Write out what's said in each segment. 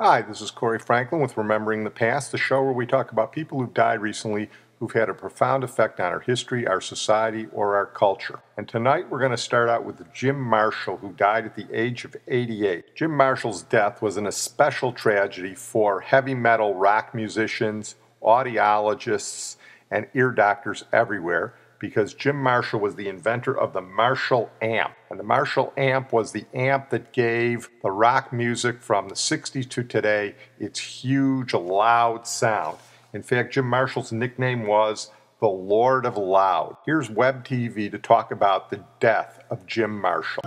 Hi, this is Corey Franklin with Remembering the Past, the show where we talk about people who've died recently who've had a profound effect on our history, our society, or our culture. And tonight we're going to start out with Jim Marshall, who died at the age of 88. Jim Marshall's death was an especial tragedy for heavy metal rock musicians, audiologists, and ear doctors everywhere, because Jim Marshall was the inventor of the Marshall amp. And the Marshall amp was the amp that gave the rock music from the 60s to today its huge, loud sound. In fact, Jim Marshall's nickname was the Lord of Loud. Here's Web TV to talk about the death of Jim Marshall.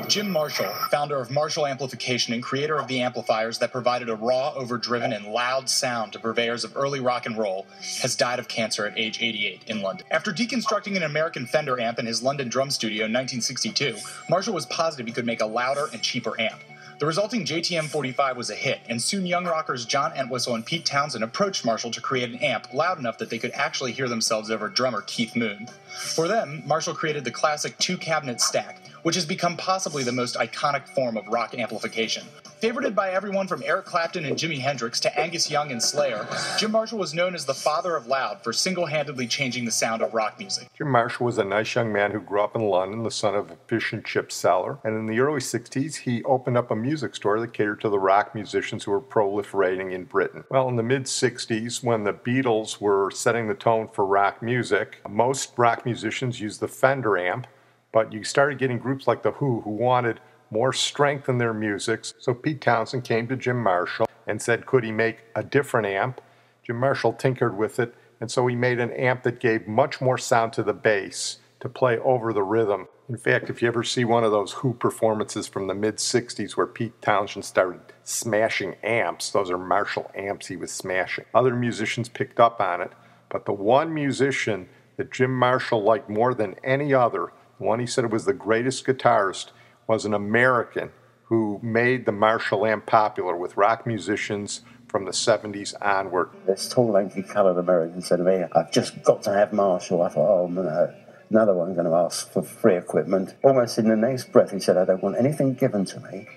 Jim Marshall, founder of Marshall Amplification and creator of the amplifiers that provided a raw, overdriven, and loud sound to purveyors of early rock and roll, has died of cancer at age 88 in London. After deconstructing an American Fender amp in his London drum studio in 1962, Marshall was positive he could make a louder and cheaper amp. The resulting JTM-45 was a hit, and soon young rockers John Entwistle and Pete Townshend approached Marshall to create an amp loud enough that they could actually hear themselves over drummer Keith Moon. For them, Marshall created the classic two-cabinet stack, which has become possibly the most iconic form of rock amplification. Favorited by everyone from Eric Clapton and Jimi Hendrix to Angus Young and Slayer, Jim Marshall was known as the father of loud for single-handedly changing the sound of rock music. Jim Marshall was a nice young man who grew up in London, the son of a fish and chip seller, and in the early 60s he opened up a music store that catered to the rock musicians who were proliferating in Britain. Well, in the mid-60s, when the Beatles were setting the tone for rock music, most rock musicians used the Fender amp, but you started getting groups like The Who wanted more strength in their music. So Pete Townshend came to Jim Marshall and said, could he make a different amp? Jim Marshall tinkered with it, and so he made an amp that gave much more sound to the bass to play over the rhythm. In fact, if you ever see one of those Who performances from the mid-60s where Pete Townshend started smashing amps, those are Marshall amps he was smashing. Other musicians picked up on it, but the one musician that Jim Marshall liked more than any other, the one he said was the greatest guitarist, was an American who made the Marshall amp popular with rock musicians from the 70s onward. This tall, lanky, coloured American said to me, I've just got to have Marshall. I thought, oh, no, another one going to ask for free equipment. Almost in the next breath, he said, I don't want anything given to me.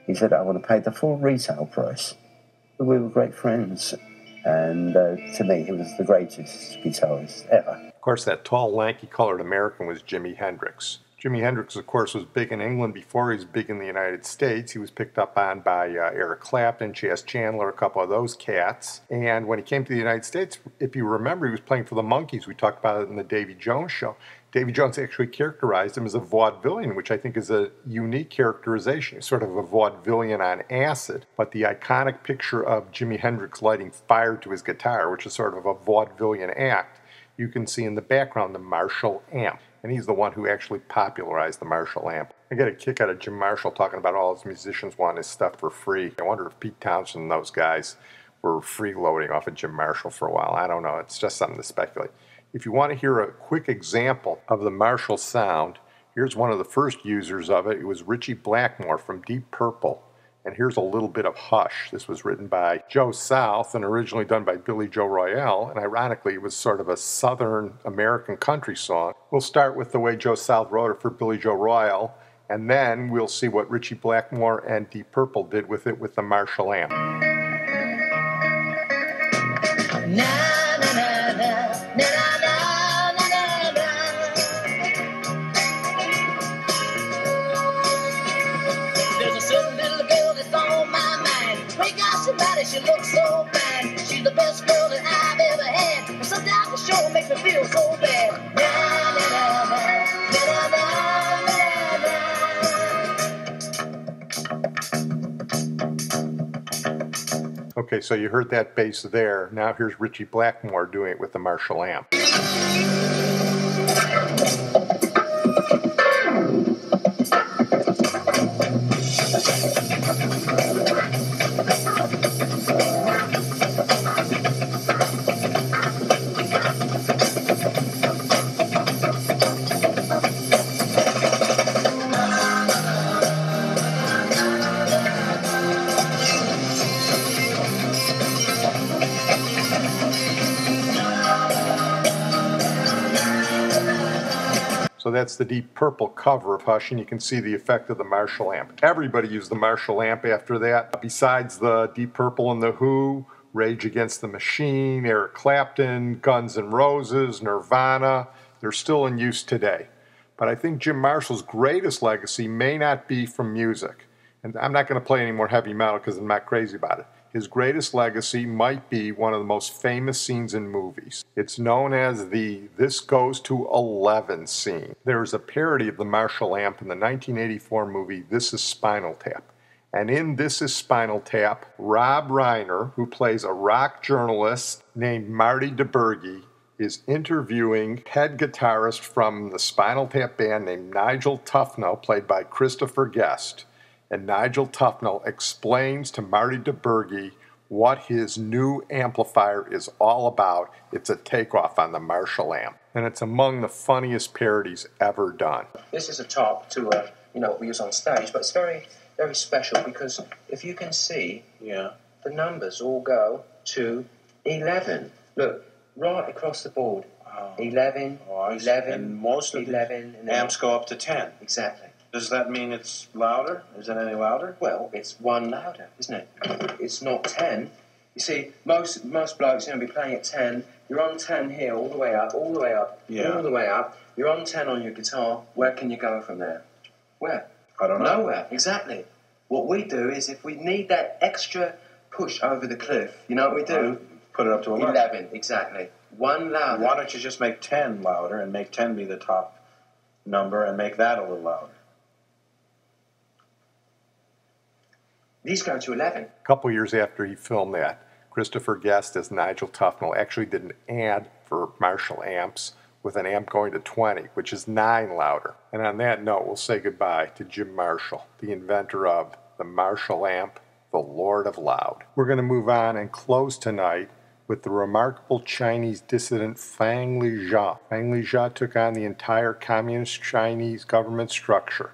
He said, I want to pay the full retail price. But we were great friends. And to me, he was the greatest guitarist ever. Of course, that tall, lanky, colored American was Jimi Hendrix. Jimi Hendrix, of course, was big in England before he was big in the United States. He was picked up on by Eric Clapton, Chas Chandler, a couple of those cats. And when he came to the United States, if you remember, he was playing for the Monkees. We talked about it in the Davy Jones show. Davy Jones actually characterized him as a vaudevillian, which I think is a unique characterization, sort of a vaudevillian on acid. But the iconic picture of Jimi Hendrix lighting fire to his guitar, which is sort of a vaudevillian act, you can see in the background the Marshall amp. And he's the one who actually popularized the Marshall amp. I get a kick out of Jim Marshall talking about all his musicians wanting his stuff for free. I wonder if Pete Townshend and those guys were freeloading off of Jim Marshall for a while. I don't know. It's just something to speculate. If you want to hear a quick example of the Marshall sound, here's one of the first users of it. It was Ritchie Blackmore from Deep Purple. And here's a little bit of Hush. This was written by Joe South and originally done by Billy Joe Royale. And ironically, it was sort of a Southern American country song. We'll start with the way Joe South wrote it for Billy Joe Royale. And then we'll see what Ritchie Blackmore and Deep Purple did with it with the Marshall amp. She looks so bad. She's the best girl that I've ever had. And sometimes the show makes me feel so bad. Okay, so you heard that bass there. Now here's Ritchie Blackmore doing it with the Marshall amp. So So that's the Deep Purple cover of Hush, and you can see the effect of the Marshall amp. Everybody used the Marshall amp after that. Besides the Deep Purple and the Who, Rage Against the Machine, Eric Clapton, Guns N' Roses, Nirvana, they're still in use today. But I think Jim Marshall's greatest legacy may not be from music. And I'm not going to play any more heavy metal because I'm not crazy about it. His greatest legacy might be one of the most famous scenes in movies. It's known as the This Goes to 11 scene. There is a parody of the Marshall amp in the 1984 movie This Is Spinal Tap. And in This Is Spinal Tap, Rob Reiner, who plays a rock journalist named Marty DeBurgi, is interviewing head guitarist from the Spinal Tap band named Nigel Tufnell, played by Christopher Guest. And Nigel Tufnell explains to Marty DeBurgi what his new amplifier is all about. It's a takeoff on the Marshall amp. And it's among the funniest parodies ever done. This is a top to, we use on stage, but it's very, very special because if you can see, the numbers all go to 11. Look, right across the board. 11, 11, and most of 11. The amps go up to 10. Exactly. Does that mean it's louder? Is it any louder? Well, it's one louder, isn't it? It's not 10. You see, most blokes be playing at 10. You're on 10 here, all the way up, all the way up, all the way up. You're on 10 on your guitar. Where can you go from there? Where? I don't know. Nowhere, exactly. What we do is if we need that extra push over the cliff, you know what we do? Put it up to 11. 11, exactly. One louder. Why don't you just make 10 louder and make 10 be the top number and make that a little louder? These go to 11. A couple years after he filmed that, Christopher Guest as Nigel Tufnell actually did an ad for Marshall amps with an amp going to 20, which is 9 louder. And on that note, we'll say goodbye to Jim Marshall, the inventor of the Marshall amp, the Lord of Loud. We're going to move on and close tonight with the remarkable Chinese dissident Fang Li-Zhi. Fang Li-Zhi took on the entire communist Chinese government structure,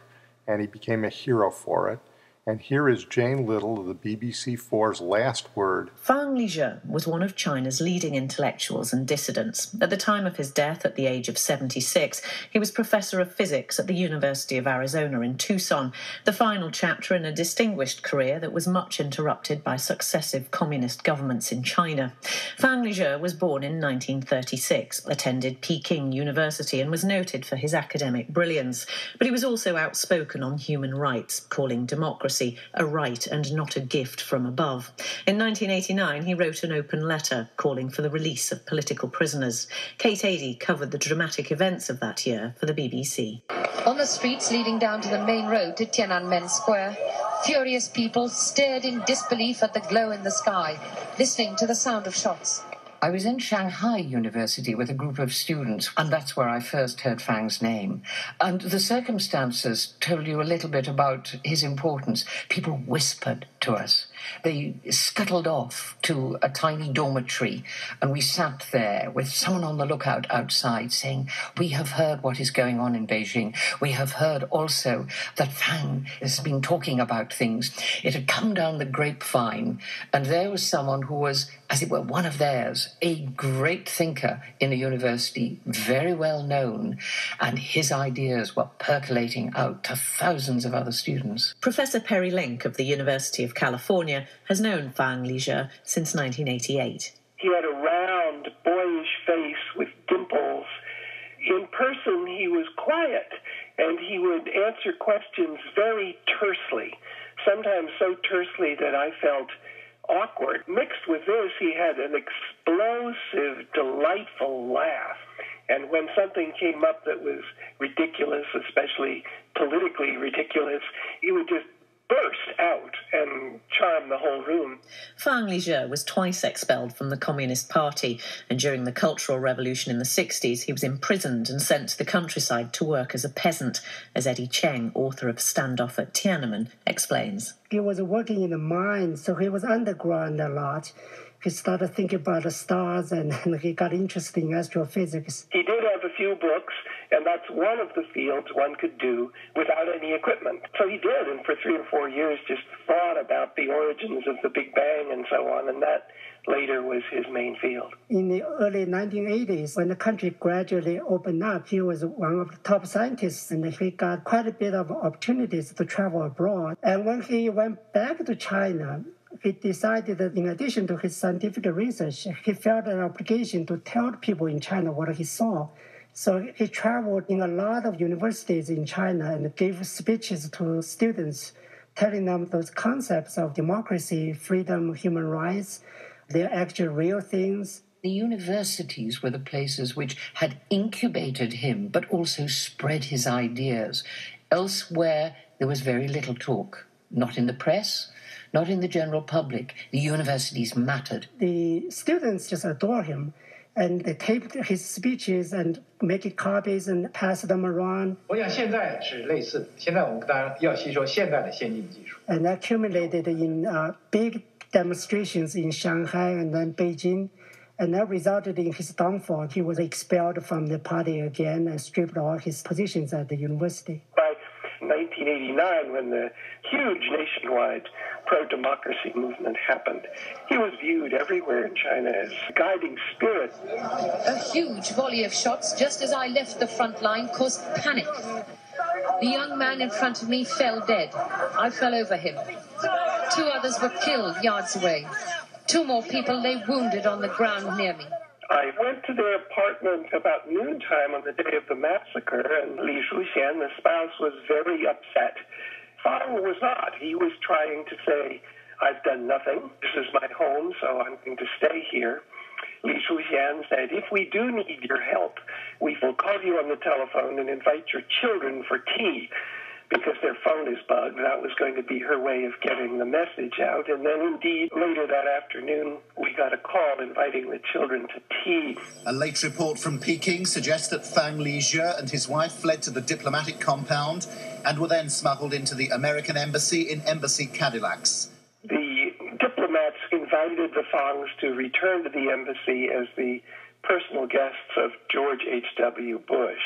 and he became a hero for it. And here is Jane Little of the BBC4's Last Word. Fang Li-Zhi was one of China's leading intellectuals and dissidents. At the time of his death, at the age of 76, he was professor of physics at the University of Arizona in Tucson, the final chapter in a distinguished career that was much interrupted by successive communist governments in China. Fang Li-Zhi was born in 1936, attended Peking University, and was noted for his academic brilliance. But he was also outspoken on human rights, calling democracy a right and not a gift from above. In 1989, he wrote an open letter calling for the release of political prisoners. Kate Adie covered the dramatic events of that year for the BBC. On the streets leading down to the main road to Tiananmen Square, furious people stared in disbelief at the glow in the sky, listening to the sound of shots. I was in Shanghai University with a group of students, and that's where I first heard Fang's name. And the circumstances told you a little bit about his importance. People whispered to us. They scuttled off to a tiny dormitory, and we sat there with someone on the lookout outside saying, "We have heard what is going on in Beijing. We have heard also that Fang has been talking about things." It had come down the grapevine, and there was someone who was, as it were, one of theirs, a great thinker in the university, very well known, and his ideas were percolating out to thousands of other students. Professor Perry Link of the University of California has known Fang Li-Zhi since 1988. He had a round, boyish face with dimples. In person, he was quiet, and he would answer questions very tersely, sometimes so tersely that I felt awkward. Mixed with this, he had an explosive, delightful laugh. And when something came up that was ridiculous, especially politically ridiculous, he would just burst out and charm the whole room. Fang Li-Zhi was twice expelled from the Communist Party, and during the Cultural Revolution in the 60s, he was imprisoned and sent to the countryside to work as a peasant, as Eddie Cheng, author of Standoff at Tiananmen, explains. He was working in the mine, so he was underground a lot. He started thinking about the stars, and he got interested in astrophysics. He did have a few books, and that's one of the fields one could do without any equipment. So he did, and for 3 or 4 years just thought about the the origins of the Big Bang and so on, and that later was his main field. In the early 1980s, when the country gradually opened up, he was one of the top scientists, and he got quite a bit of opportunities to travel abroad. And when he went back to China, he decided that in addition to his scientific research, he felt an obligation to tell people in China what he saw. So he traveled in a lot of universities in China and gave speeches to students, telling them those concepts of democracy, freedom, human rights. They're actually real things. The universities were the places which had incubated him, but also spread his ideas. Elsewhere, there was very little talk. Not in the press, not in the general public. The universities mattered. The students just adore him, and they taped his speeches and make copies and pass them around. And accumulated in big demonstrations in Shanghai and then Beijing, and that resulted in his downfall. He was expelled from the party again and stripped all his positions at the university. By 1989, when the huge nationwide pro-democracy movement happened, he was viewed everywhere in China as a guiding spirit. A huge volley of shots just as I left the front line caused panic. The young man in front of me fell dead. I fell over him. 2 others were killed yards away. 2 more people lay wounded on the ground near me. I went to their apartment about noontime on the day of the massacre, and Li-Zhi, the spouse, was very upset. Fang was not. He was trying to say, I've done nothing. This is my home, so I'm going to stay here. Li-Zhi said, if we do need your help, we will call you on the telephone and invite your children for tea, because their phone is bugged. That was going to be her way of getting the message out. And then, indeed, later that afternoon, we got a call inviting the children to tea. A late report from Peking suggests that Fang Li-Zhi and his wife fled to the diplomatic compound and were then smuggled into the American embassy in embassy Cadillacs. The diplomats invited the Fangs to return to the embassy as the personal guests of George H.W. Bush.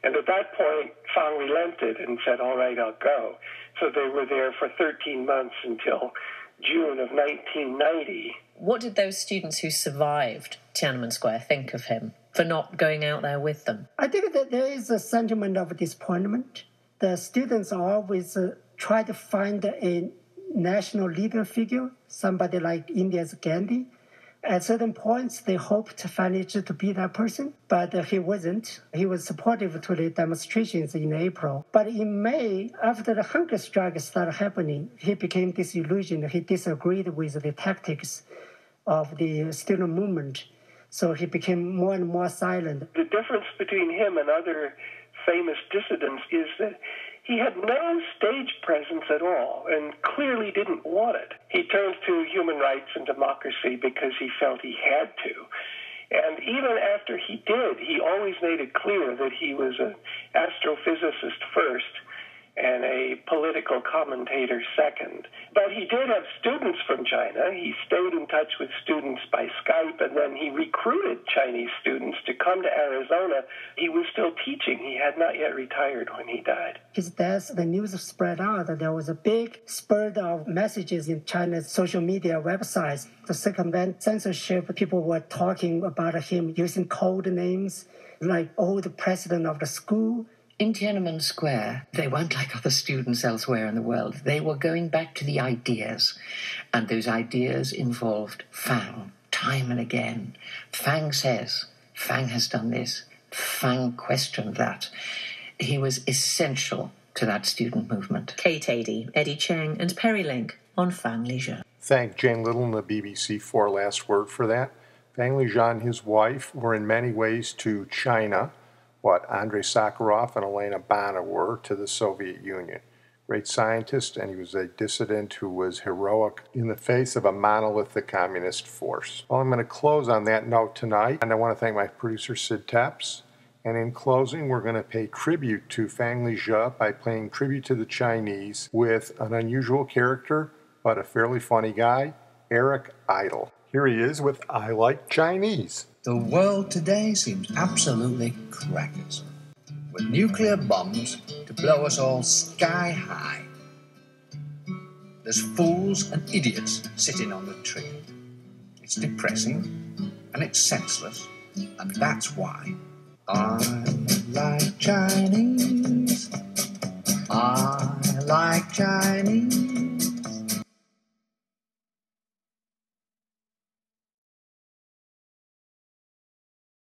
And at that point, Fang relented and said, all right, I'll go. So they were there for 13 months until June of 1990. What did those students who survived Tiananmen Square think of him for not going out there with them? I think that there is a sentiment of disappointment. The students always try to find a national leader figure, somebody like India's Gandhi. At certain points, they hoped Fang Li-Zhi to be that person, but he wasn't. He was supportive to the demonstrations in April. But in May, after the hunger strike started happening, he became disillusioned. He disagreed with the tactics of the student movement. So he became more and more silent. The difference between him and other famous dissidents is that he had no stage presence at all and clearly didn't want it. He turned to human rights and democracy because he felt he had to. And even after he did, he always made it clear that he was an astrophysicist first and a political commentator second. But he did have students from China. He stayed in touch with students by Skype, and then he recruited Chinese students to come to Arizona. He was still teaching. He had not yet retired when he died. His death, the news spread out. There was a big spurt of messages in China's social media websites to circumvent censorship. People were talking about him using code names, like, the president of the school. In Tiananmen Square, they weren't like other students elsewhere in the world. They were going back to the ideas, and those ideas involved Fang, time and again. Fang says, Fang has done this, Fang questioned that. He was essential to that student movement. Kate Adie, Eddie Cheng, and Perry Link on Fang Li-Zhi. Thank Jane Little and the BBC for last word for that. Fang Li-Zhi and his wife were in many ways to China what Andrei Sakharov and Elena Bana were to the Soviet Union. Great scientist, and he was a dissident who was heroic in the face of a monolithic communist force. Well, I'm going to close on that note tonight, and I want to thank my producer, Sid Tepps. And in closing, we're going to pay tribute to Fang Li-Zhi by paying tribute to the Chinese with an unusual character, but a fairly funny guy, Eric Idle. Here he is with I Like Chinese. The world today seems absolutely crackers, with nuclear bombs to blow us all sky high. There's fools and idiots sitting on the tree. It's depressing, and it's senseless, and that's why I like Chinese. I like Chinese.